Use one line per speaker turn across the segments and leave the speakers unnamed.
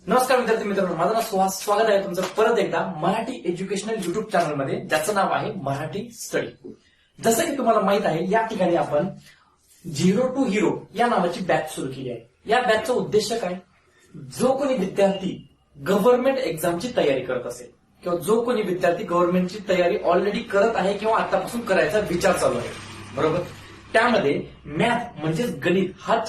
नमस्कार विद्यार्थी मित्रांनो, माझं नाव सुहास. स्वागत आहे तुमचं परत एकदा मराठी एज्युकेशनल युट्यूब चॅनलमध्ये, ज्याचं नाव आहे मराठी स्टडी. जसं की तुम्हाला माहित आहे, या ठिकाणी आपण झिरो टू हिरो या नावाची बॅच सुरू केली आहे. या बॅचचा उद्देश काय? जो कोणी विद्यार्थी गव्हर्नमेंट एक्झामची तयारी करत असेल किंवा जो कोणी विद्यार्थी गव्हर्नमेंटची तयारी ऑलरेडी करत आहे किंवा आतापासून करायचा विचार चालू आहे, बरोबर, त्यामध्ये मॅथ म्हणजेच गणित हा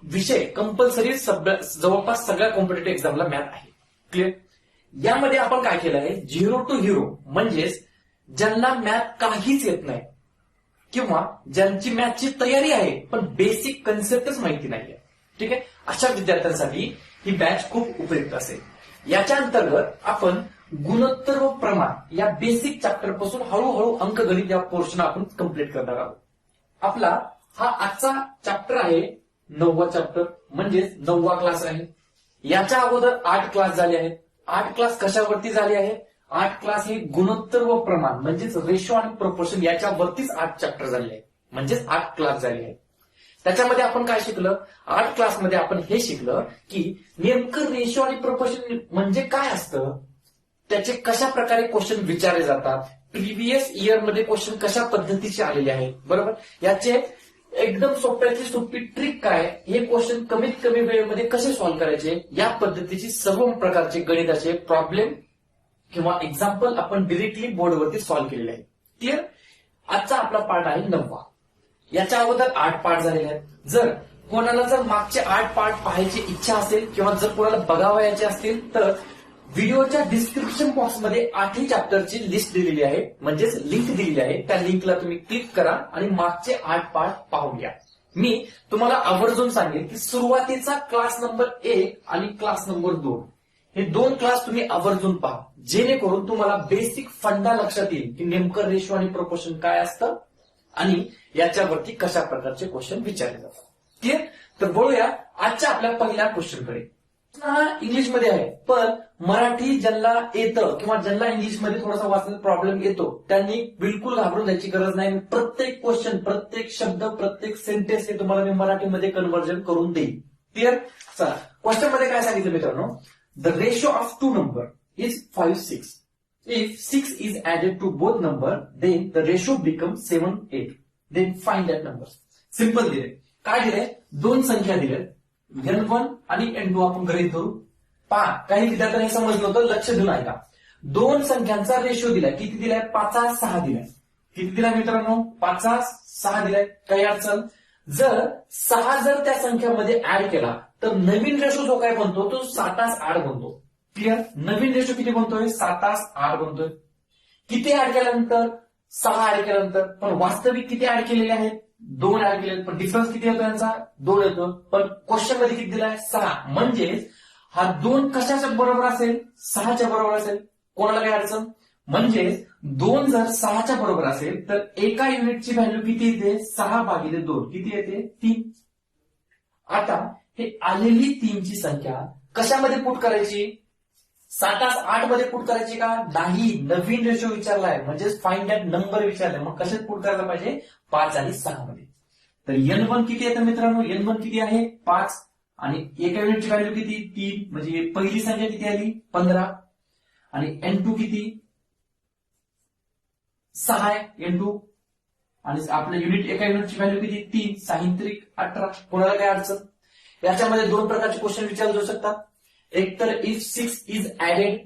विषय कंपल्सरी जवळपास सगळ्या कॉम्पिटेटिव्ह एक्झामला मॅथ आहे. क्लिअर? यामध्ये आपण काय केलं आहे, झिरो टू हिरो म्हणजेच ज्यांना मॅथ काहीच येत नाही किंवा ज्यांची मॅथची तयारी आहे पण बेसिक कन्सेप्टच माहिती नाहीये, ठीक आहे, अशा विद्यार्थ्यांसाठी ही बॅच खूप उपयुक्त असेल. याच्या अंतर्गत आपण गुणोत्तर व प्रमाण या बेसिक चॅप्टर पासून हळूहळू अंकगणित या पोर्शन आपण कम्प्लीट करणार आहोत. आपला हा आजचा चॅप्टर आहे 9वा चॅप्टर, म्हणजेच 9वा क्लास आहे. याच्या अगोदर 8 क्लास झाले आहेत. 8 क्लास कशावरती झाले आहेत? 8 क्लास हे गुणोत्तर व प्रमाण म्हणजेच रेशो आणि प्रोपोर्शन याच्यावरतीच 8 चॅप्टर झाले आहेत, म्हणजेच 8 क्लास झाले आहेत. त्याच्यामध्ये आपण काय शिकलं? 8 क्लासमध्ये आपण हे शिकलं की नेमकं रेशो आणि प्रोपोर्शन म्हणजे काय असतं, त्याचे कशा प्रकारे क्वेश्चन विचारले जातात, प्रिव्हियस इयर मध्ये क्वेश्चन कशा पद्धतीचे आलेले आहेत, बरोबर, याचे एकदम सोप्यातली सोपी ट्रिक काय, हे क्वेश्चन कमीत कमी वेळेमध्ये कसे सॉल्व्ह करायचे, या पद्धतीची सर्व प्रकारचे गणिताचे प्रॉब्लेम किंवा एक्झाम्पल आपण डिरेक्टली बोर्डवरती सॉल्व्ह केलेले आहे. क्लिअर? आजचा आपला पार्ट आहे 9वा. याच्या अगोदर 8 पार्ट झालेले आहेत. जर मागचे 8 पार्ट पाहायची इच्छा असेल किंवा जर कोणाला बघावयाचे असतील तर व्हिडिओच्या डिस्क्रिप्शन बॉक्समध्ये 8ही चॅप्टरची लिस्ट दिलेली आहे, म्हणजेच लिंक दिलेली आहे. त्या लिंकला तुम्ही क्लिक करा आणि मागचे 8 पार्ट पाहून घ्या. मी तुम्हाला आवर्जून सांगेन की सुरुवातीचा क्लास नंबर 1 आणि क्लास नंबर 2 हे 2 क्लास तुम्ही आवर्जून पहा, जेणेकरून तुम्हाला बेसिक फंडा लक्षात येईल की नेमकं रेशो आणि प्रोपोर्शन काय असतं आणि याच्यावरती कशा प्रकारचे क्वेश्चन विचारले जातात. क्लिअर? तर बोलूया आजच्या आपल्या पहिल्या क्वेश्चनकडे. हा इंग्लिशमध्ये आहे, पण मराठी ज्यांना येतं किंवा ज्यांना इंग्लिशमध्ये थोडासा वाचण्याचा प्रॉब्लेम येतो त्यांनी बिलकुल घाबरून जायची गरज नाही. प्रत्येक क्वेश्चन, प्रत्येक शब्द, प्रत्येक सेंटेन्स हे तुम्हाला मी मराठीमध्ये कन्व्हर्जन करून देईल. क्लिअर? चला, क्वेश्चन मध्ये काय सांगितलं मित्रांनो, the ratio of two number is 5-6. If 6 is added to both number then the ratio become 7-8. Then find that number. Simple दिले. काय दिले? 2 संख्या दिल्या, N1 आणि N2 आपण गणित करू. पहा, काही विद्यार्थ्यांना हे समजलं होतं, लक्ष देऊन ऐका. 2 संख्यांचा रेशो दिलाय. किती दिलाय? 5-6 दिलाय. किती दिलाय मित्रांनो? 5-6 दिलाय. काही अडचण? जर 6 जर त्या संख्यामध्ये ऍड केला तर नवीन रेशो जो काय बनतो तो 7-8 बनतो. क्लिअर? नवीन रेशो किती बनतोय? 7-8 बनतोय. किती ऍड केल्यानंतर? 6 ऍड केल्यानंतर. पण वास्तविक किती ऍड केलेले आहेत? 2 ऍड केले, पण डिफरन्स किती येतो यांचा? 2 येतो. पण क्वेश्चन मध्ये किती दिलाय? 6. म्हणजेच हा 2 कशाच्या बरोबर असेल? 6च्या बरोबर असेल. कोणाला काय अडचण? म्हणजेच 2 जर 6च्या बरोबर असेल तर एका युनिटची व्हॅल्यू किती येते? 6/2. किती येते? 3. आता हे आलेली 3ची संख्या कशामध्ये पुट करायची? 7-8 मध्ये पुट करायची का? नाही, नवीन रेशो विचारलाय, म्हणजेच फाइंड दॅट नंबर विचारलाय. मग कशात पुट करायला पाहिजे? 5 आणि 6 मध्ये. तर N1 किती येतं मित्रांनो? N1 किती आहे? 5. आणि एका युनिटची व्हॅल्यू किती? 3. म्हणजे पहिली संख्या किती आली? 15. आणि N2 किती? 6 आहे N2. आणि आपल्या एका युनिटची व्हॅल्यू किती? 3. 6-18. कोणाला काय अडचण? याच्यामध्ये 2 प्रकारचे क्वेश्चन विचारले जाऊ शकतात. एक तर इफ 6 इज ऍडेड,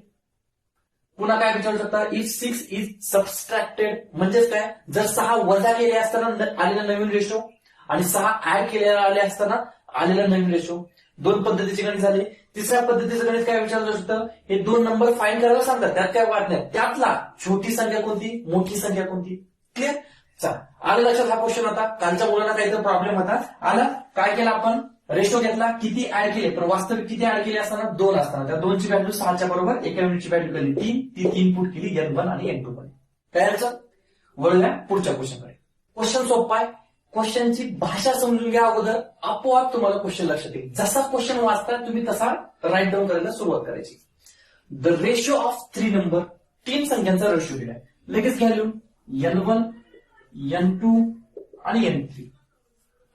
पुन्हा काय विचारू शकता? इफ 6 इज सबस्ट्रॅक्टेड, म्हणजेच काय? जर 6 वजा केले असताना आलेला नवीन रेशो आणि 6 ऍड केलेला आले असताना आलेला नवीन रेशो. 2 पद्धतीचे गणित झाले. तिसऱ्या पद्धतीचं गणित काय विचारलं जाऊ शकतं? हे 2 नंबर फाइंड करायला सांगतात, त्यात काय वाट नाही. त्यातला छोटी संख्या कोणती, मोठी संख्या कोणती? क्लिअर? चला, आलं लक्षात हा क्वेश्चन. आता कालच्या मुलांना काहीतरी प्रॉब्लेम होता, आला. काय केलं आपण? रेशो घेतला, किती ऍड केले, पण वास्तविक किती ऍड केले असताना? 2 असताना. त्या 2ची व्हॅल्यू 6च्या बरोबर एका युनिटची व्हॅल्यू केली 3. ती 3 पुट केली N1 आणि N2 मध्ये. तयारचं? वळूया पुढच्या क्वेश्चनकडे. क्वेश्चन सोपा आहे. क्वेश्चनची भाषा समजून घ्या अगोदर, आपोआप तुम्हाला क्वेश्चन लक्षात येईल. जसा क्वेश्चन वाचता तुम्ही तसा राईट डाऊन करायला सुरुवात करायची. द रेशो ऑफ 3 नंबर, 3 संख्यांचा रेशो दिलाय. लगेच घ्या लिहून N1, N2 आणि N3.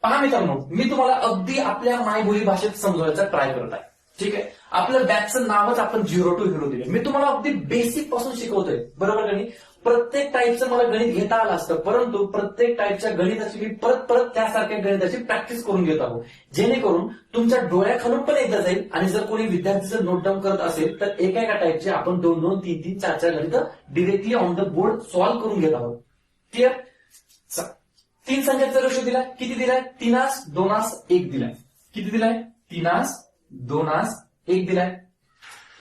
पहा मित्रांनो, मी तुम्हाला अगदी आपल्या मायबोली भाषेत समजवायचा ट्राय करत आहे. ठीक आहे. आपल्या बॅचचं नावच आपण 0 to हिरो दिले. मी तुम्हाला अगदी बेसिक पासून शिकवतोय, बरोबर का नाही? प्रत्येक टाईपचं मला गणित घेता आलं असतं, परंतु प्रत्येक टाईपच्या गणिताची मी परत त्यासारख्या गणिताची प्रॅक्टिस करून घेत आहोत, जेणेकरून तुमच्या डोळ्याखालून पण एकदा जाईल. आणि जर कोणी विद्यार्थी नोट डाऊन करत असेल तर एका टाईपचे आपण 2-2, 3-3, 4-4 गणित directly on the board solve करून घेत आहोत. क्लिअर? 3 संख्याचा रेशो दिलाय, किती दिलाय? 3:2:1 दिलाय. किती दिलाय? 3:2:1 दिलाय.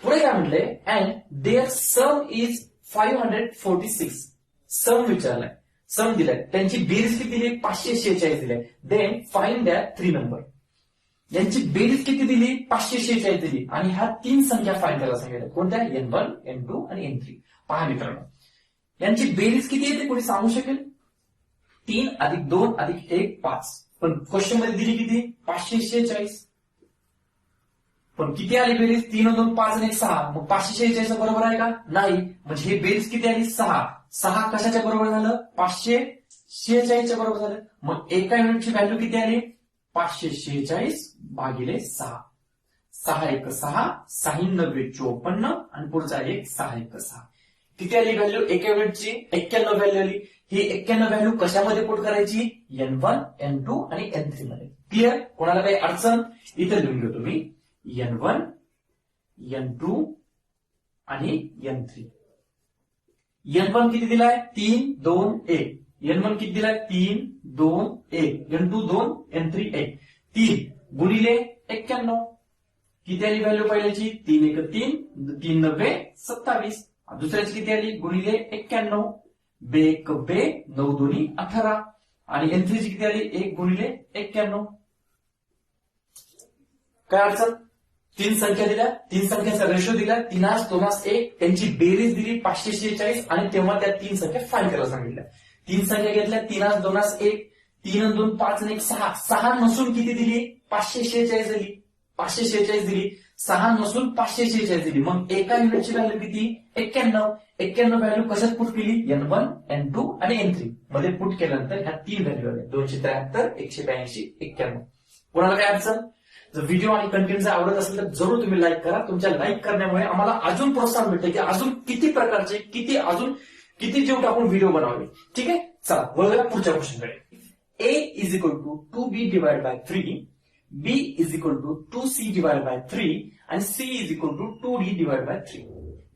पुढे काय म्हटलंय? And there sum is 546. Sum विचारलाय, सम दिलाय. त्यांची बेरीज किती दिली? 546 दिलाय. Then find that 3 number. यांची बेरीज किती दिली? 546 दिली. आणि ह्या 3 संख्या फाइंड करायला सांगितल्या. कोणत्या? N1, N2 आणि N3. पहा मित्रांनो, यांची बेरीज किती येते कोणी सांगू शकेल? 3 + 2 + 1 5. पण क्वेश्चन मध्ये दिली किती? 546. पण किती आली बेरीज? 3 2 5 आणि 1 6. मग 546 बरोबर आहे का? नाही. म्हणजे ही बेरीज किती आली? 6. 6 कशाच्या बरोबर झालं? 546च्या बरोबर झालं. मग एका युनिटची व्हॅल्यू किती आली? 546/6. 6 1 6, 6 9 54 आणि पुढचा 1 6 1 6. किती आली व्हॅल्यू एका युनिटची? 91 व्हॅल्यू आली. ही 91 व्हॅल्यू कशामध्ये पुट करायची? N1, N2 आणि N3 मध्ये. क्लिअर? कोणाला काही अडचण? इथे लिहून घेतो मी. N1, N2 आणि N3. N1 किती दिलाय? 3 2 1. N1 किती दिलाय? 3 2 1. N2 2, N3 1. 3 गुणिले 91. किती आली व्हॅल्यू पहिल्याची? 3 1 3, 3 9 27. दुसऱ्याची किती आली? गुणिले 91. 2 1 2, 9 2 18. आणि N3 ची किती आली? 1 गुणिले 91. काय अडचण? 3 संख्या दिल्या, 3 संख्याचा रेशो दिला, 3:2:1. त्यांची बेरीज दिली 546 आणि तेव्हा त्या 3 संख्या फाइंड करायला सांगितल्या. 3 संख्या घेतल्या, 3:2:1, 3 2 5 आणि 1 6. 6 नसून किती दिली? 546 दिली. 546 दिली. 6 नसून 546 दिली. मग एका युनिटची व्हॅल्यू किती? 91. 91 व्हॅल्यू कशात पुट केली? N1, N2 आणि N3 मध्ये पुट केल्यानंतर ह्या 3 व्हॅल्यू आल्या. 273, 182, 91. कोणाला काय अडचण? जर व्हिडिओ आणि कंटेंट जर आवडत असेल तर जरूर तुम्ही लाईक करा. तुमच्या लाईक करण्यामुळे आम्हाला अजून प्रोत्साहन मिळते की अजून किती प्रकारचे, किती जीव टाकून व्हिडिओ बनवावे. ठीक आहे? चला वळूया पुढच्या क्वेश्चनकडे. A is equal to 2B divided by 3, B is equal to 2C divided by 3 and C is equal to 2D divided by 3.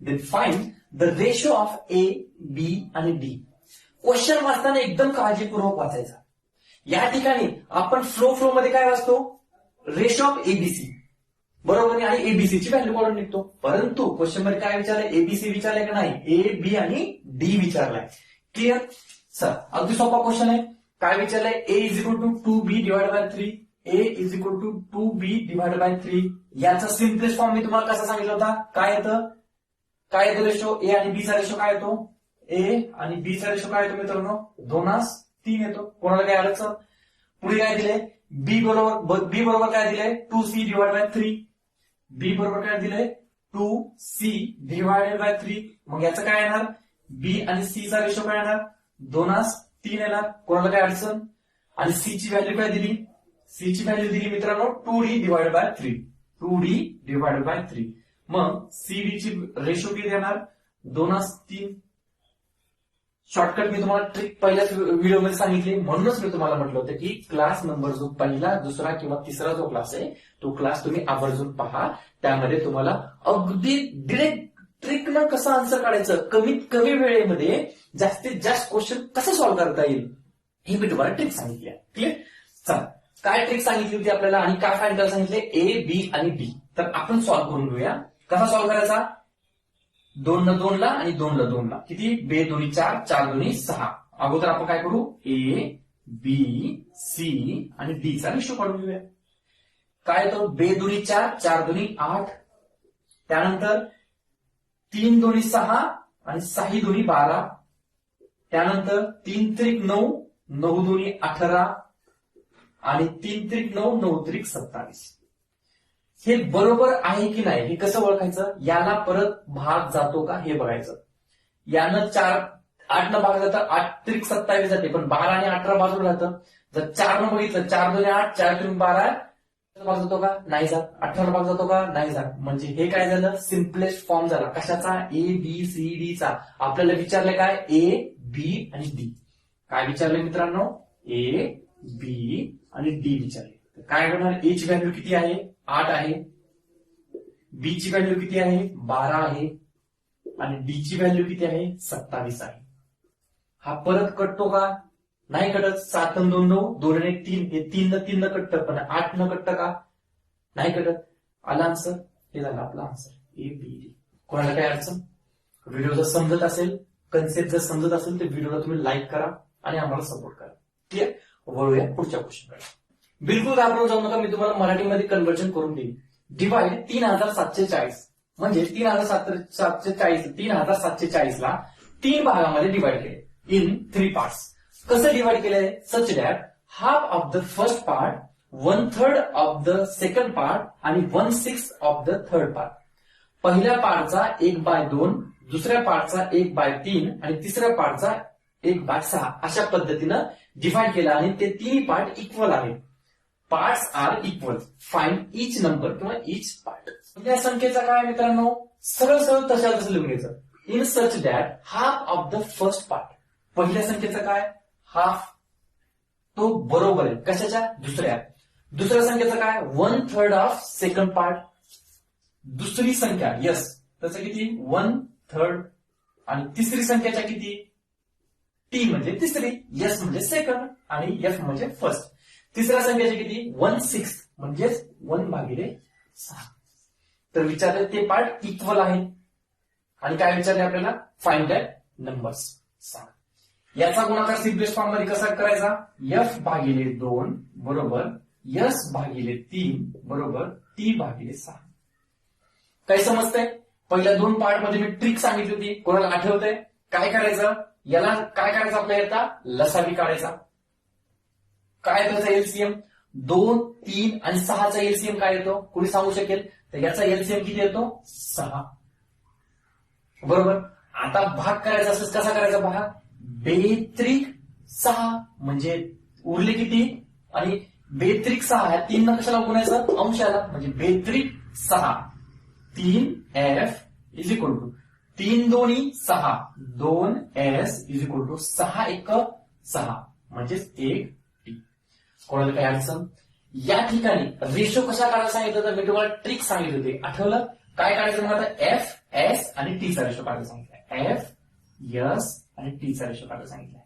Then find the ratio of A, B आणि D. क्वेश्चन वाचताना एकदम काळजीपूर्वक वाचायचा. या ठिकाणी आपण flow मध्ये काय वाचतो? रेशो ऑफ एबीसी, बरोबर आहे, आणि एबीसी ची व्हॅल्यू काढून निघतो. परंतु क्वेश्चन मध्ये काय विचारलंय? एबीसी विचारलंय का नाही? ए, बी आणि डी विचारलाय. क्लिअर? सर अगदी सोपा क्वेश्चन आहे. काय विचारलंय? A is equal to 2B divide by 3. A is equal to 2B divide by 3. याचा सिम्पलेस्ट फॉर्म मी तुम्हाला कसा सांगितलं होता? काय येतो रेशो? ए आणि बी चा रेशो काय येतो? ए आणि बी चा रेशो काय येतो मित्रांनो? 2:3 येतो. कोणाला काय अडचण? पुढे काय दिलंय? बी बरोबर काय दिलंय? 2C divide by 3. बी बरोबर काय दिलंय? 2C divided by 3. मग याचं काय येणार? बी आणि सी चा रेशो काय येणार? 2:3 येणार. कोणाला काय अडचण? आणि सी ची व्हॅल्यू काय दिली? सी ची व्हॅल्यू दिली मित्रांनो 2D divide by 3. 2D divide by 3. मग सीडी ची रेशो किती येणार? 2:3. शॉर्टकट मी तुम्हाला ट्रिक पहिल्याच व्हिडिओमध्ये सांगितली, म्हणूनच मी तुम्हाला म्हटलं होतं की क्लास नंबर जो पहिला, दुसरा किंवा तिसरा जो क्लास आहे तो क्लास तुम्ही आवर्जून पहा. त्यामध्ये तुम्हाला अगदी डिरेक्ट ट्रिकनं कसं आन्सर काढायचं, कमीत कमी वेळेमध्ये जास्तीत जास्त क्वेश्चन कसं सॉल्व्ह करता येईल हे मी तुम्हाला ट्रिक सांगितली आहे. क्लिअर? चला, काय ट्रिक सांगितली होती आपल्याला आणि काय फाइंड करायला सांगितले? ए, बी आणि डी. तर आपण सॉल्व्ह करून घेऊया. कसा सॉल्व्ह करायचा? 2 ला 2 ला आणि 2 ला 2 ला. किती? 2 2 4, 4 2 6. अगोदर आपण काय करू? ए, बी, सी आणि डी चा रेशो काढून घेऊया. काय येतो? 2 2 4, 4 2 8. त्यानंतर 3 2 6 आणि 6 2 12. त्यानंतर 3 3 9, 9 2 18 आणि 3 3 9, 9 3 27. हे बरोबर आहे की नाही हे कसं ओळखायचं? याला परत भाग जातो का हे बघायचं. यानं 8 न भाग जातं, 8 3 27 जाते, पण 12 आणि 18 बाजूला राहतं. जर 4 न बघितलं, 4 2 8, 4 3 12, भाग जातो का नाही जात, 18 भाग जातो का नाही जात. म्हणजे हे काय झालं, सिम्पलेस्ट फॉर्म झाला कशाचा, ए बी सी डी चा. आपल्याला विचारले काय, ए बी आणि डी. काय विचारले मित्रांनो, ए बी आणि डी विचारले. काय करणार, ए ची व्हॅल्यू किती आहे, 8 आहे. बी ची व्हॅल्यू किती आहे, 12 आहे. आणि डी ची व्हॅल्यू किती आहे, 27 आहे. हा परत कटतो का नाही कटत, 7 आणि 2 9, 2 आणि 1 3, हे 3 न 3 न कटतं, पण 8 न कटतं का नाही कटत. आला आन्सर, हे झालं आपला आन्सर ए बी डी. कोणाला काय अडचण, व्हिडिओ जर समजत असेल, कन्सेप्ट जर समजत असेल तर व्हिडिओला तुम्ही लाईक करा आणि आम्हाला सपोर्ट करा. क्लिअर, वळूया पुढच्या क्वेश्चनकडे. बिलकुल घाबरून जाऊ नका, मी तुम्हाला मराठीमध्ये कन्व्हर्जन करून देईन. डिवाइड 3740 म्हणजे 3740 ला 3 भागामध्ये डिवाइड केले इन 3 पार्ट्स. कसं डिवाइड केलंय, such that half of the first part, 1/3 of the second part आणि 1/6 ऑफ द थर्ड पार्ट. पहिल्या पार्टचा 1/2, दुसऱ्या पार्टचा 1/3 आणि तिसऱ्या पार्टचा 1/6 अशा पद्धतीनं डिवाइड केला आणि ते 3 पार्ट इक्वल आहेत. पार्ट्स आर इक्वल, फाइंड इच नंबर किंवा इच पार्ट. या संख्येचा काय मित्रांनो, सरळ सरळ तसं लिहून घ्यायचं. In such that half of the first part, पहिल्या संख्येचा काय हाफ, तो बरोबर आहे कशाच्या, दुसऱ्या. दुसऱ्या संख्येचा काय 1/3 ऑफ सेकंड पार्ट. दुसरी संख्या यस त्याचं किती 1/3 आणि तिसरी संख्याच्या किती, टी म्हणजे तिसरी, यस म्हणजे सेकंड आणि एफ म्हणजे फर्स्ट. तिसऱ्या संख्येचे किती 1/6 म्हणजेच 1/6. तर विचारले ते पार्ट इक्वल आहे आणि काय विचारले आपल्याला, फाइंड दॅट नंबर्स. सांगा याचा गुणाकार सिम्पलेस्ट फॉर्म मध्ये कसा करायचा, f/2 बरोबर s/3 बरोबर t/6. काही समजतंय, पहिल्या 2 पार्ट मध्ये मी ट्रिक सांगितली होती, कोणाला आठवतंय, काय करायचं, याला काय करायचं आपल्या येता, लसावी काढायचा. काय त्याचा एलसीएम, 2 3 आणि 6चा एलसीएम काय येतो, कोणी सांगू शकेल, तर याचा एलसीएम किती येतो 6 बरोबर. आता भाग करायचा असेल, कसा करायचा भाग, बेत्रिक 6 म्हणजे उरले किती, आणि बेत्रिक 6 ह्या 3 न कशाला गुणायचं, अंशाला, म्हणजे बेत्रिक 6 3f is equal to 3 2 6 2s is equal to 6 1 6 म्हणजेच 1 t. कोणाला काय अडचण, या ठिकाणी रेशो कशा काढायला सांगितलं, तर मी तुम्हाला ट्रिक सांगितली होती, आठवलं काय काढायचं, मग आता एफ एस आणि टी चा रेशो काढायला सांगितलं. एफ एस आणि टी चा रेशो काढायला सांगितलंय.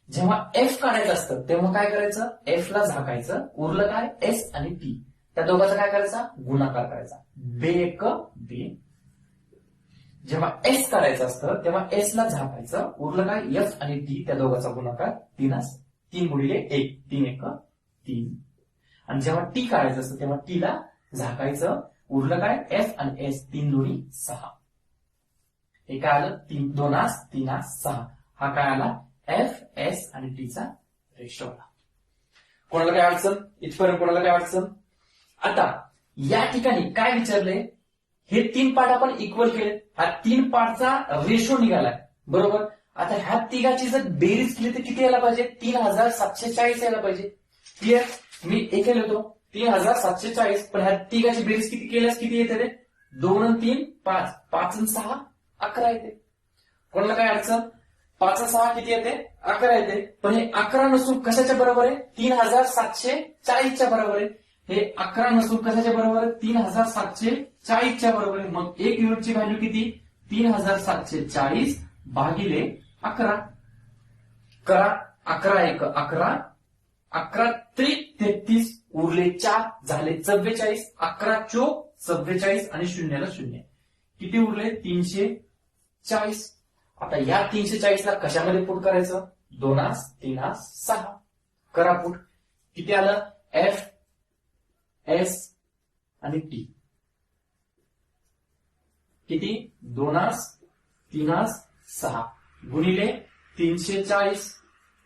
जेव्हा एफ काढायचं असतं तेव्हा काय करायचं, एफ ला झाकायचं, उरलं काय एस आणि टी, त्या दोघांचा काय करायचा, गुणाकार करायचा, बे 1 बे. जेव्हा एस काढायचं असतं तेव्हा एस ला झाकायचं, उरलं काय एफ आणि टी, त्या दोघांचा गुणाकार 3 3 गुणिले 1 3 1 3. आणि जेव्हा टी काढायचं असतं तेव्हा टी ला झाकायचं, उरलं काय एफ आणि एस, 3 2 6. हे काय आलं, 3 2 3 6. हा काय आला एफ एस आणि टी चा रेशो आला. कोणाला काय अडचण, इथपर्यंत कोणाला काय अडचण. आता या ठिकाणी काय विचारले, हे 3 पार्ट आपण इक्वल केले, हा 3 पार्टचा रेशो निघालाय बरोबर. आता ह्या तिघाची जर बेरीज केली तर किती यायला पाहिजे, 3740 यायला पाहिजे. क्लिअर, मी एक लिहितो 3740, पण ह्या तिघाची बेरीज किती केल्यास किती येते रे, 2 आणि 3 5, 5 आणि 6 11 येते. कोणाला काय अडचण, 5 आणि 6 किती येते 11 येते, पण हे 11 नसून कशाच्या बरोबर आहे, 3740 च्या बरोबर आहे. हे 11 नसून कशाच्या बरोबर आहे, 3740 च्या बरोबर आहे. मग 1 युनिटची व्हॅल्यू किती, 3740 भागिले 11 करा, 11 1 11, 11 त्रिक 33, उरले 4 झाले 44, 11 चोक 44 आणि शून्याला 0 किती उरले 340. आता या 340 ला कशामध्ये पुट करायचं, 2 3 6 करा पुट. किती आलं, एफ एस आणि टी किती, 2 3 6 गुणिले 340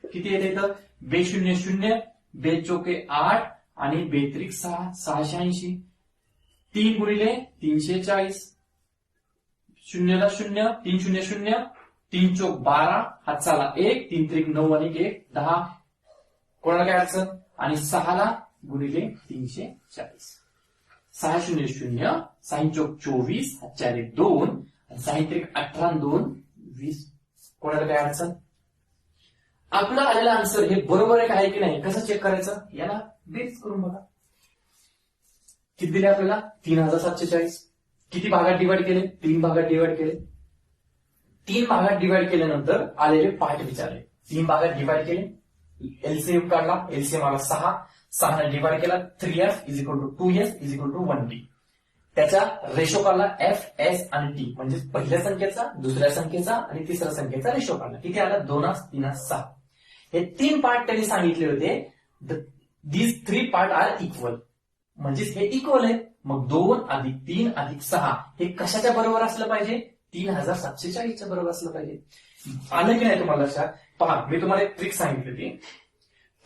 किती येते, तर बे 0 0 बे चोके 8 आणि बेत्रिक 6 680. 3 गुणिले 340, शून्यला 0 3 0 0, 3 चोक 12, हातचाला 1, 3 त्रिक 9 आणि 1 10. कोणाला काय अडचण, आणि 6 ला गुणिले 340. 6 शून्य 0, 6 चौक 24, 4 1 2, 6 त्रिक 18 2 20. कोणाला काय अडचण? आपलं आलेलं आन्सर हे बरोबर आहे की नाही कसं चेक करायचं? याला बेरीज करून बघा. किती दिले आपल्याला? 3740. किती भागात डिवाइड केले? 3 भागात डिवाइड केले. 3 भागात डिवाइड केल्यानंतर आलेले पार्ट विचारले. 3 भागात डिवाइड केले, एलसीएम काढला, एलसीएम आला 6, 6 ने डिवाइड केला, 3f is equal to 2s is equal to 1d. त्याचा रेशो काढला एफ, एस आणि टी, म्हणजे पहिल्या संख्येचा, दुसऱ्या संख्येचा आणि तिसऱ्या संख्येचा रेशो काढला. किती आला? 2, 3, 6. हे 3 पार्ट त्यांनी सांगितले होते. दीज 3 पार्ट आर इक्वल, म्हणजेच हे इक्वल आहे. मग 2 अधिक 3 अधिक 6 हे कशाच्या बरोबर असलं पाहिजे? 3740च्या बरोबर असलं पाहिजे. आलं की नाही तुम्हाला लक्षात? पहा, मी तुम्हाला एक ट्रिक सांगितली होती.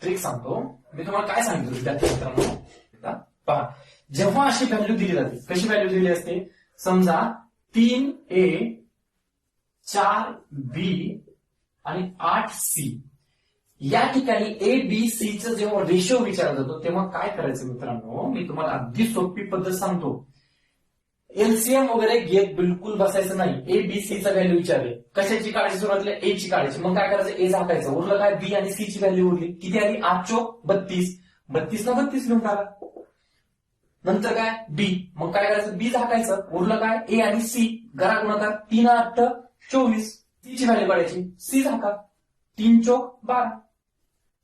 ट्रिक सांगतो. मी तुम्हाला काय सांगितलं विद्यार्थी मित्रांनो? पहा, जेव्हा अशी व्हॅल्यू दिली जाते, कशी व्हॅल्यू दिली असते? समजा 3A, 4B आणि 8C या ठिकाणी ए बी सी चं जेव्हा रेशो विचारला जातो तेव्हा काय करायचं मित्रांनो? मी तुम्हाला अगदी सोपी पद्धत सांगतो. एलसीएम वगैरे घेत बिलकुल बसायचं नाही. ए बी सी चा व्हॅल्यू विचारले, कशाची काढायची? सुरुवातीला ए ची काढायची. मग काय करायचं? ए झाकायचं. उरलं काय? बी आणि सी ची व्हॅल्यू उरली. किती आली? 8 चौक 32. 32 ना 32 लिहून टाका. नंतर काय? बी. मग काय करायचं? बी झाकायचं. उरलं काय? ए आणि सी. घरा गुणाकार 3 8 24. सी ची व्हॅल्यू काढायची. सी झाका. 3 चौक 12.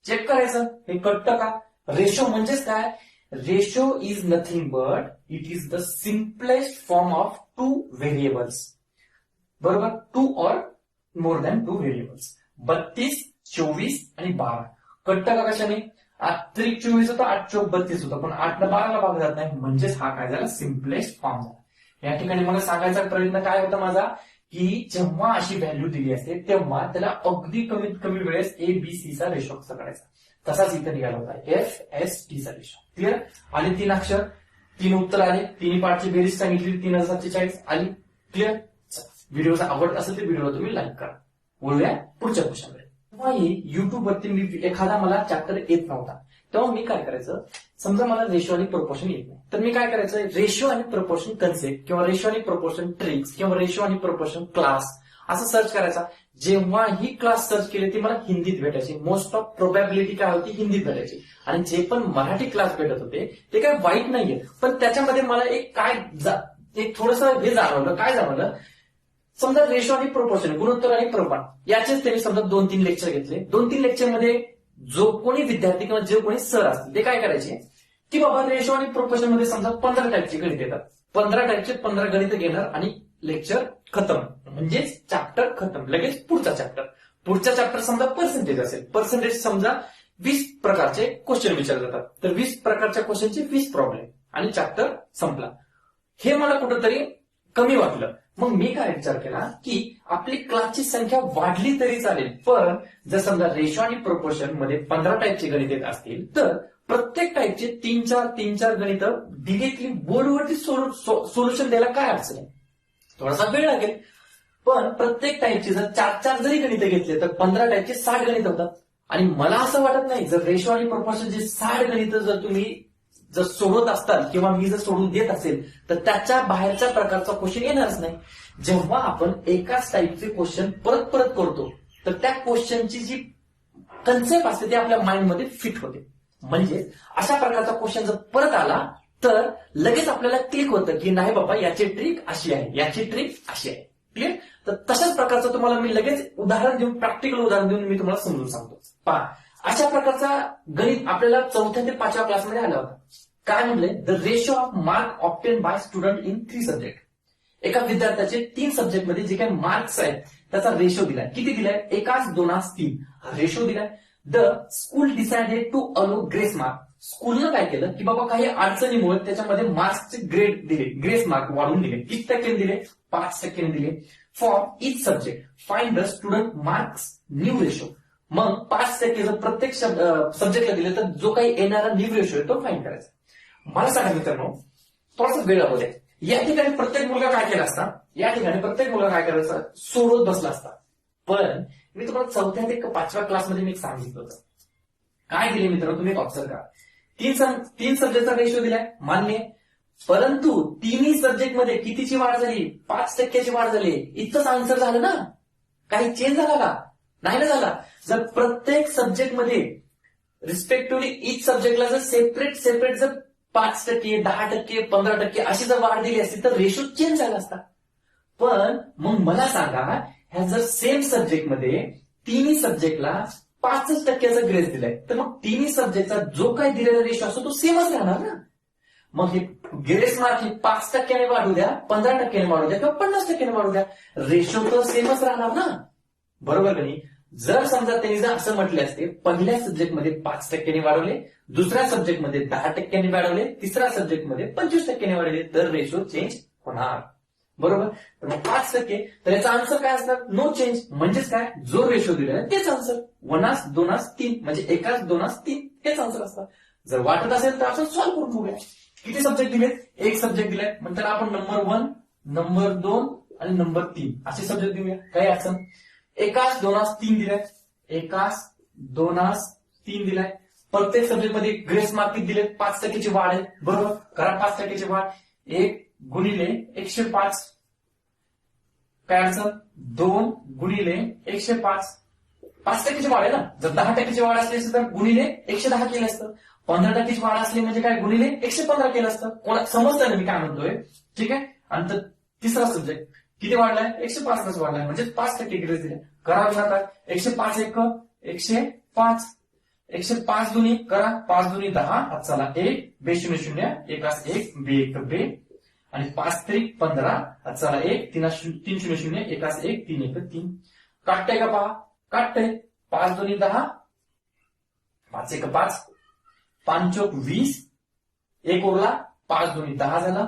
चेक करायचं हे कटतं का? रेशो म्हणजेच काय? Ratio is nothing but it is the simplest form of 2 variables. बरोबर? 2 और मोर दॅन 2 व्हेरिएबल्स. 32, 24 आणि 12. कटतं का कशाने? 8 त्रिक 24 होता, 8 चौक 32 होता, पण 8 ला 12 ला भाग जात नाही, म्हणजेच हा काय झाला? सिम्पलेस्ट फॉर्म झाला. या ठिकाणी मला सांगायचा प्रयत्न काय होता माझा? की जेव्हा अशी व्हॅल्यू दिली असते तेव्हा त्याला अगदी कमीत कमी वेळेस ए बी सी चा रेशो कसा करायचा, तसाच इथं निघाला होता. एफ एस टी चा रेशो. क्लिअर? आणि 3 अक्षर, 3 उत्तर आले, 3 पार्टची बेरीज सांगितली, 3740 आली. क्लिअर? व्हिडिओचा आवडत असेल तर व्हिडिओला तुम्ही लाईक करा. बोलूया पुढच्या क्वेश्चनकडे. तेव्हा युट्यूब वरती मी एखादा मला चॅप्टर येत नव्हता तेव्हा मी काय करायचं? समजा मला रेशो आणि प्रोपोर्शन येत नाही तर मी काय करायचं? रेशो आणि प्रोपोर्शन कन्सेप्ट किंवा रेशो आणि प्रोपोर्शन ट्रिक्स किंवा रेशो आणि प्रोपोर्शन क्लास असं सर्च करायचा. जेव्हा ही क्लास सर्च केली ती मला हिंदीत भेटायची. मोस्ट ऑफ प्रोबॅबिलिटी काय होती? हिंदीत भेटायची. आणि जे पण मराठी क्लास भेटत होते ते काय वाईट नाहीये, पण त्याच्यामध्ये मला एक थोडस हे जाणवलं. काय जाणवलं? समजा रेशो आणि प्रोपोर्शन, गुणोत्तर आणि प्रमाण याचेच त्यांनी समजा 2-3 लेक्चर घेतले. 2-3 लेक्चरमध्ये जो कोणी विद्यार्थी किंवा जे कोणी सर असतील ते काय करायचे की बाबा रेशो आणि प्रोपोर्शन मध्ये समजा 15 टाईपचे गणित येतात. 15 टाईपचे 15 गणित घेणार आणि लेक्चर खतम, म्हणजेच चॅप्टर खतम. लगेच पुढचा चॅप्टर. पुढचा चॅप्टर समजा पर्सेंटेज असेल. पर्सेंटेज समजा 20 प्रकारचे क्वेश्चन विचारले जातात, तर 20 प्रकारच्या क्वेश्चनचे 20 प्रॉब्लेम आणि चॅप्टर संपला. हे मला कुठंतरी कमी वाटलं. मग मी काय विचार केला की आपली क्लासची संख्या वाढली तरी चालेल, पण जर समजा रेशो आणि प्रोपोर्शन मध्ये 15 टाईपचे गणित येत असतील तर प्रत्येक टाईपचे 3-4 गणित डिरेक्टली बोर्डवरती सोल्युशन द्यायला काय अडचण आहे? थोडासा वेळ लागेल, पण प्रत्येक टाईपचे जर 4-4 जरी गणित घेतले तर 15 टाईपचे 60 गणित होतात. आणि मला असं वाटत नाही जर रेशो आणि प्रोपोर्शन जे 60 गणित जर तुम्ही जर सोडवत असताल किंवा मी जर सोडून देत असेल तर त्याच्या बाहेरच्या प्रकारचा क्वेश्चन येणारच नाही. जेव्हा आपण एकाच टाईपचे क्वेश्चन परत परत करतो तर त्या क्वेश्चनची जी कन्सेप्ट असते ती आपल्या माइंडमध्ये फिट होते. म्हणजे अशा प्रकारचा क्वेश्चन जर परत आला तर लगेच आपल्याला क्लिक होतं की नाही बाबा याची ट्रिक अशी आहे, याची ट्रिक अशी आहे. क्लिअर? तर तशाच प्रकारचं तुम्हाला मी लगेच उदाहरण देऊन, प्रॅक्टिकल उदाहरण देऊन मी तुम्हाला समजून सांगतो. पहा, अशा प्रकारचा गणित आपल्याला 4थ्या ते 5व्या क्लासमध्ये आला होता. काय म्हणले? The ratio of mark obtain by student in 3 subject. एका विद्यार्थ्याचे 3 सब्जेक्टमध्ये जे काही मार्क्स आहेत त्याचा रेशो दिलाय. किती दिलाय? 1, 2, 3 हा रेशो दिलाय. द स्कूल डिसाइडेड टू अलो ग्रेस मार्क. स्कूलनं काय केलं की बाबा काही अडचणीमुळे त्याच्यामध्ये मार्क्सचे ग्रेड दिले, ग्रेस मार्क वाढवून दिले. किती टक्क्याने दिले? 5% दिले. For each subject find the student marks new ratio. मग 5% जर प्रत्येक सब्जेक्टला दिले तर जो काही येणारा न्यू रेशो आहे तो फाइंड करायचा. मला सांगा मित्रांनो, थोडासा वेळ लागू द्या. या ठिकाणी प्रत्येक मुलगा काय केला असता? या ठिकाणी प्रत्येक मुलगा काय करायचा? सोडवत बसला असता. पण मी तुम्हाला 4थ्या ते 5व्या क्लासमध्ये मी सांगितलं होतं काय दिले मित्रांनो, तुम्ही ऑब्झर्व करा. तीन सब्जेक्टचा रेशो दिलाय, मान्य. परंतु तिन्ही सब्जेक्टमध्ये कितीची वाढ झाली? 5% वाढ झाली. इथंच आन्सर झालं ना. काही चेंज झाला का? नाही ना झाला. जर प्रत्येक सब्जेक्टमध्ये रिस्पेक्टिव्हली इच सब्जेक्टला जर सेपरेट जर 5%, 10%, 15% अशी जर वाढ दिली असती तर रेशो चेंज झाला असता. पण मग मला सांगा, ह्या जर सेम सब्जेक्टमध्ये तिन्ही सब्जेक्टला 5% ग्रेस दिलाय, तर मग तिन्ही सब्जेक्टचा जो काही दिलेला रेशो असतो तो सेमच राहणार ना. मग हे ग्रेस मार्क हे 5% वाढू द्या, 15% वाढू द्या किंवा 50% वाढू द्या, रेशो तर सेमच राहणार ना. बरोबर का नाही? जर समजा त्यांनी जर असं म्हटले असते, पहिल्या सब्जेक्टमध्ये 5% वाढवले, दुसऱ्या सब्जेक्टमध्ये 10% वाढवले, तिसऱ्या सब्जेक्टमध्ये 25% वाढवले, तर रेशो चेंज होणार. बरोबर. तर मग 5%, तर याचा आन्सर काय असणार? No change. म्हणजेच काय? जो रेशो दिलेला तेच आन्सर. 1:2:3 म्हणजे 1:2:3 हेच आन्सर असतात. जर वाटत असेल तर आपण सॉल्व्ह करून बघूया. किती सब्जेक्ट दिलेत? एक सब्जेक्ट दिलाय, म्हणतात आपण नंबर 1, नंबर 2 आणि नंबर 3 असे सब्जेक्ट देऊया. काही अडचण? 1:2:3 दिलाय, 1:2:3 दिलाय. प्रत्येक सब्जेक्टमध्ये ग्रेस मार्क किती दिलेत? 5%ची वाढ आहे. बरोबर. करा 5%ची वाढ. 1 गुणिले 105. काय अडचण? 2 गुणिले 105. 5%ची वाढ आहे ना. जर 10%ची वाढ असली असती तर गुणिले 110 केलं असतं. 15%ची वाढ असली म्हणजे काय? गुणिले 115 केलं असतं. कोणा समजतं ना मी काय म्हणतोय? ठीक आहे. आणि तिसरा सब्जेक्ट किती वाढलाय? 105 वाढलाय, म्हणजे 5% ग्रेस दिलाय. करा जातात 105 1 105. 105 दुनी करा, 5 दुनी 10, हात चला 1, बे 0 0, 1 1, बे 1 बे, आणि 5 3 15, हात चला 1, 3 0 0, 1 1, 3 1 3. काटतंय का पहा? काटतंय. 5 दुनी 10, 5 1 5, 5 चोक 20, 1 उरला, 5 दुनी 10 झाला,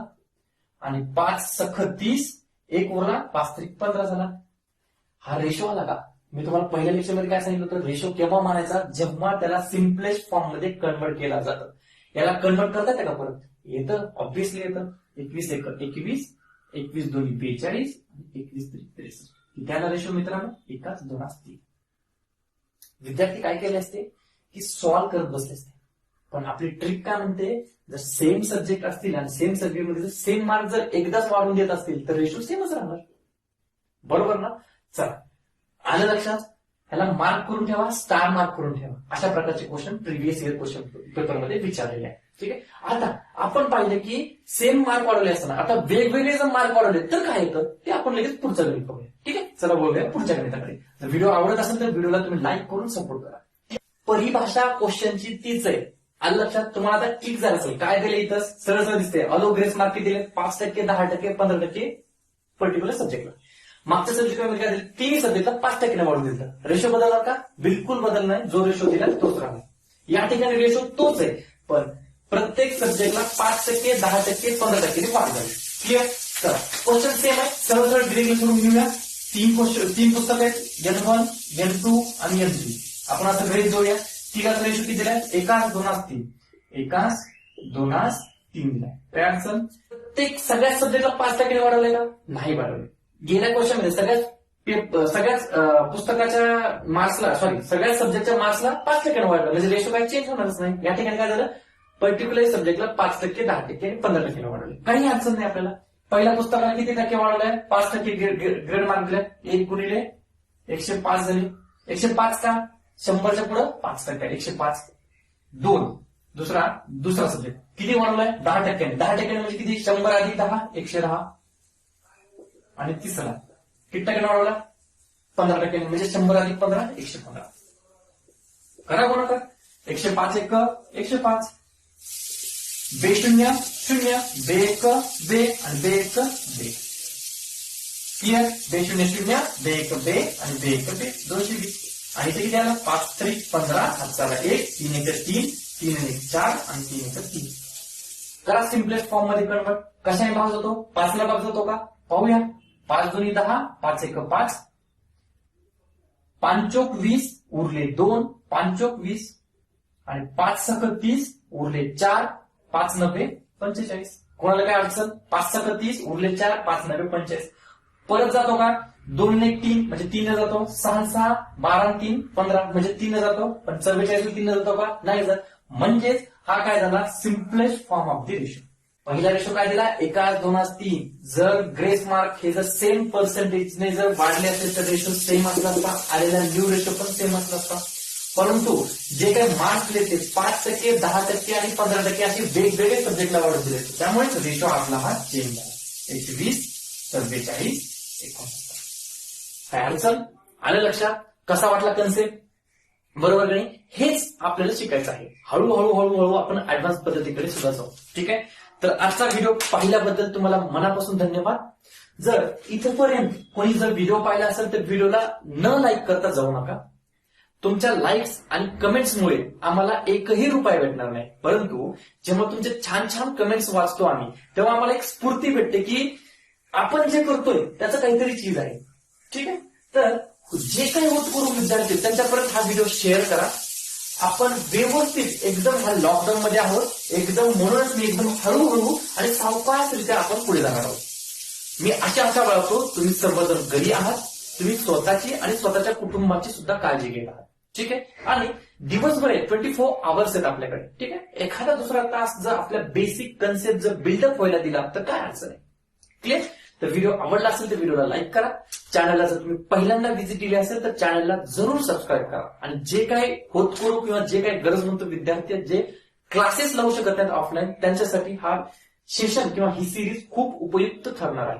आणि 5 सख 30, 1 उरला, 5 3 15 झाला. हा रेशो आला का? मी तुम्हाला पहिल्या लेक्चरमध्ये काय सांगितलं होतं? रेशो केव्हा मानायचा? जेव्हा त्याला सिम्पलेस्ट फॉर्म मध्ये कन्वर्ट केला जातं. याला कन्वर्ट करता येतं का परत? येतं, ऑब्व्हियसली येतं. 21 1 21, 21 2 42, 21 3 63. त्याला रेशो मित्रांनो 1:2:3. विद्यार्थी काय केले असते की सॉल्व्ह करत बसले असते. पण आपली ट्रिक काय म्हणते? जर सेम सब्जेक्ट असतील आणि सेम सब्जेक्टमध्ये जर सेम मार्क जर एकदाच वाढून देत असतील तर रेशो सेमच राहणार. बरोबर ना? चला, आलं लक्षात? ह्याला मार्क करून ठेवा, स्टार मार्क करून ठेवा. अशा प्रकारचे क्वेश्चन प्रिव्हियस इयर क्वेश्चन पेपरमध्ये विचारलेले आहे. ठीक आहे. आता आपण पाहिलं की सेम मार्क वाढवले असताना आता वेगवेगळे जर मार्क वाढवले तर काय येतं ते आपण लगेच पुढचा गणित बघूया. ठीक आहे. चला बोलूया पुढच्या गणिताकडे. जर व्हिडिओ आवडत असेल तर व्हिडिओला तुम्ही लाईक करून सपोर्ट करा. परिभाषा क्वेश्चनची तीच आहे. आलं लक्षात? तुम्हाला आता क्लिक झालं असेल. काय दिलं इथं? सरळ सरळ दिसते. अलो ग्रेस मार्क किती दिले? 5%, 10%, 15% पर्टिक्युलर सब्जेक्टला. मागच्या सब्जेक्टमध्ये काय दिलं? 3 सब्जेक्टला 5% वाढून दिलं. रेशो बदलणार का? बिलकुल बदलणार. जो रेशो दिला तोच राहणार. या ठिकाणी रेशो तोच आहे, पण प्रत्येक सब्जेक्टला 5%, 10%, 15% वाढ झाली. क्लिअर? चला, क्वेश्चन सेम आहे. सरळ सरळ डिरेक्टली सोडून घेऊया. 3 पुस्तक आहेत, N1, N2 आणि N3. आपण असं ग्रेड जोडूया. तिघाचा रेशो किती दिलाय? 1:2:3. 1:2:3 दिलाय. काय अडचण? प्रत्येक सगळ्या सब्जेक्टला 5% वाढवलंय का? नाही वाढवले. गेल्या क्वेश्चन मध्ये सगळ्याच पुस्तकाच्या मार्क्सला सगळ्याच सब्जेक्टच्या मार्क्सला 5% वाढलं, म्हणजे रेशो काही चेंज होणारच नाही. या ठिकाणी काय झालं? पर्टिक्युलर सब्जेक्टला 5%, 10% आणि 15% वाढवले. काही अडचण नाही आपल्याला. पहिल्या पुस्तकाला किती टक्के वाढवलाय? 5% ग्रेड मार्क दिलाय. 1 गुणिले 105 झाले. 105 का? 100च्या पुढे 5%, 105. 2 दुसरा सब्जेक्ट किती वाढवलाय? 10%. 10% म्हणजे किती? 100 अधिक 10, 110. आणि तिसरा किती टक्के वाढवला? 15%, म्हणजे 100 अधिक 15, 115. करा गुणाकार. 105 1 105, बे 0 0, बे 1 बे, आणि बे 1 बे. क्लिअर? बे 0 0, बे 1 बे, आणि बे 1 बे. 220. आणि ते किती आलं? 5 3 15, हाताला 1, 3 1 3, 3 1 4, आणि 3 1 3. करा सिम्पलेस्ट फॉर्म मध्ये कन्वर्ट. कशाने भाग जातो? 5 ला भाग जातो का? पाहूया. 5 2 10, 5 1 5, 5 चोक 20, उरले 2, 5 चोक 20, आणि 5 सख 30, उरले 4, 5 9 45. कोणाला काय अडचण? 5 सख 30, उरले 4, 5 9 45. परत जातो का? 2 1 3, म्हणजे 3 जातो. 6 6, 12 3 15, म्हणजे 3 जातो. पण 44 3 जातो का? नाही जात. म्हणजेच हा काय झाला simplest form of the ratio. पहिला रेशो काय दिला 1:2:3. जर ग्रेस मार्क हे जर सेम पर्सेंटेजने जर वाढले असेल तर रेशो सेम असला असता, आलेला न्यू रेशो पण सेम असला असता. परंतु जे काही मार्क्स दिले ते 5%, 10% आणि 15% असे वेगवेगळे सब्जेक्टला वाढून दिले, त्यामुळे रेशो आपला हा चेंज झाला. 21, 44, 69. काय अडचण आलं लक्षात? कसा वाटला कन्सेप्ट? बरोबर नाही? हेच आपल्याला शिकायचं आहे. हळूहळू हळूहळू आपण ऍडव्हान्स पद्धतीकडे सुद्धा जाऊ. ठीक आहे. तर आजचा व्हिडिओ पाहिल्याबद्दल तुम्हाला मनापासून धन्यवाद. जर इथपर्यंत कोणी जर व्हिडिओ पाहिला असेल तर व्हिडिओला न लाईक करता जाऊ नका. तुमच्या लाईक्स आणि कमेंट्समुळे आम्हाला एकही रुपया भेटणार नाही, परंतु जेव्हा तुमचे छान छान कमेंट्स वाचतो आम्ही, तेव्हा आम्हाला एक स्फूर्ती भेटते की आपण जे करतोय त्याचं काहीतरी चीज आहे. ठीक आहे. तर जे काही होतकरू विद्यार्थी त्यांच्यापर्यंत हा व्हिडिओ शेअर करा. आपण व्यवस्थित एकदम ह्या लॉकडाऊन मध्ये आहोत, एकदम म्हणूनच मी एकदम हळूहळू आणि सावकाशरित्या आपण पुढे जाणार आहोत. मी अशी आशा बाळगतो तुम्ही सर्वजण घरी आहात, तुम्ही स्वतःची आणि स्वतःच्या कुटुंबाची सुद्धा काळजी घेत आहात. ठीक आहे. आणि दिवसभर 24 आवर्स आहेत आपल्याकडे. ठीक आहे. एखादा दुसरा तास जर आपल्या बेसिक कन्सेप्ट जर बिल्डअप व्हायला दिला तर काय अडचण आहे. क्लिअर? तर व्हिडिओ आवडला असेल तर व्हिडिओला लाईक करा. चॅनलला जर तुम्ही पहिल्यांदा व्हिजिट दिली असेल तर चॅनलला जरूर सबस्क्राईब करा. आणि जे काही होतकरू किंवा जे काही गरजवंत विद्यार्थी आहेत जे क्लासेस लावू शकत नाहीत ऑफलाईन, त्यांच्यासाठी हा सेशन किंवा ही सिरीज खूप उपयुक्त ठरणार आहे.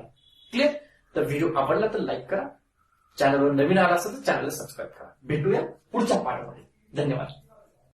क्लिअर? तर व्हिडिओ आवडला तर लाईक करा. चॅनलवर नवीन आला असेल तर चॅनलला सबस्क्राईब करा. भेटूया पुढच्या पार्टमध्ये. धन्यवाद.